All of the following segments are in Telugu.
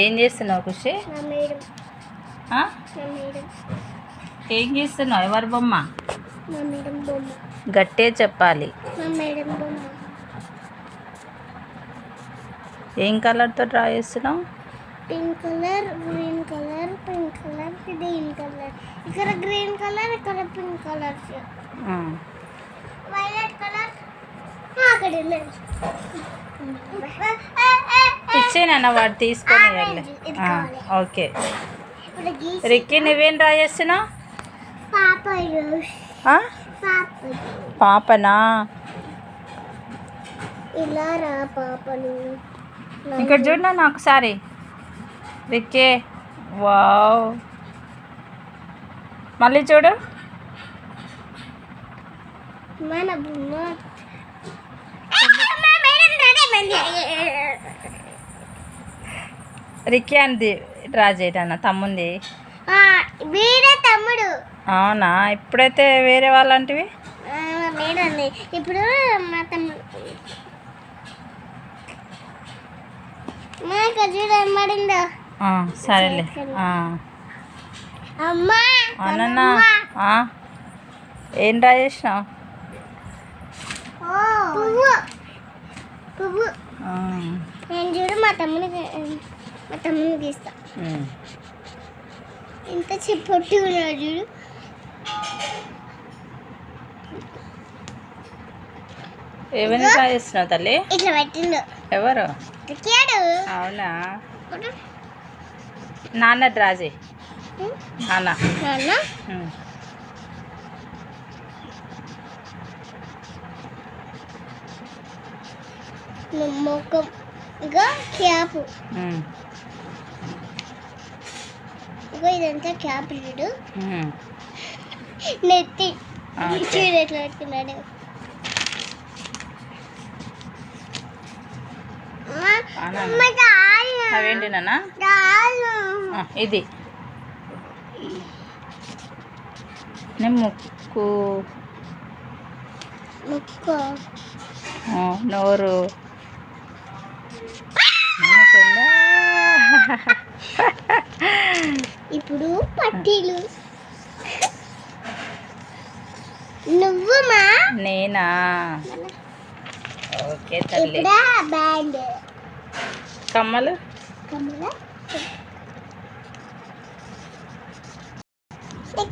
ఏం చేస్తున్నావు ఖుషి? ఏం చేస్తున్నావు? ఎవరి బొమ్మ? గట్టే చెప్పాలి. ఏం కలర్తో డ్రా చేస్తున్నావు? Pink colour, green colour, pink colour, green colour. ఇక్కడ గ్రీన్ కలర్, ఇక్కడ పింక్ కలర్, వైలెట్ కలర్. అక్కడ ఇచ్చేనన్న వాడు తీసుకొని వెళ్ళి. ఓకే రిక్కీ, నువ్వేం డ్రా చేస్తున్నావు? పాపనా? ఇలా రా పాపను. ఇక్కడ చూడు నాకు ఒకసారి. రిక్కే, వావ్. మళ్ళీ చూడు. మన బొమ్మ రిక్కీ అంది డ్రా చేయటన్నా తమ్ముంది. వీడే తమ్ముడు. అవునా? ఇప్పుడైతే వేరే వాళ్ళంటివి లేదండి. ఇప్పుడు మా తమ్ముడు చూడబడిందో. సరేలే. అమ్మా అవునన్నా, ఏం డ్రా చేసినావు? పువ్వు పువ్వు. నేను చూడు మా తమ్ముని గీస్తా. ఇంత చెప్పొట్టు ఉన్నాడు చూడు. ఏమైనా డ్రా చేస్తున్నావు తల్లి? ఇట్లా పెట్టిండు. ఎవరు? అవునా? నాన్న డ్రా చేయి. నాన్న మొక్కం క్యాప్. ఇదంతా క్యాప్ చూడు. నెత్తి చూడు ఎట్లా పెట్టుకున్నాడు. అవేంటి నాన్న? ఇది ముక్కు, నోరు, ఇప్పుడు పట్టీలు. నువ్వు మా నేనా? ఓకే తల్లి. బ్యాండ్, కమ్మలు.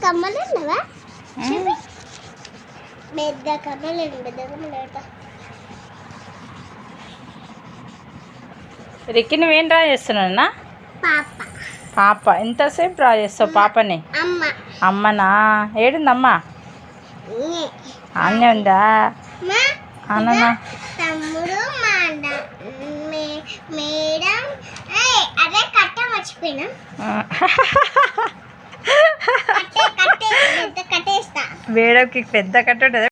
కమ్మలు ఉన్నావా? పెద్ద కమ్మలు. రిక్కి, నువ్వేం డ్రా చేస్తున్నావున్నా? పాప. ఎంతసేపు డ్రా చేస్తావు పాపని? అమ్మనా? ఏడుందమ్మా? అన్నీ ఉందా? అన్న తమ్ముడు, మేడం. అదే కట్ట మర్చిపోయినా. మేడంకి పెద్ద కట్ట ఉంటుంది.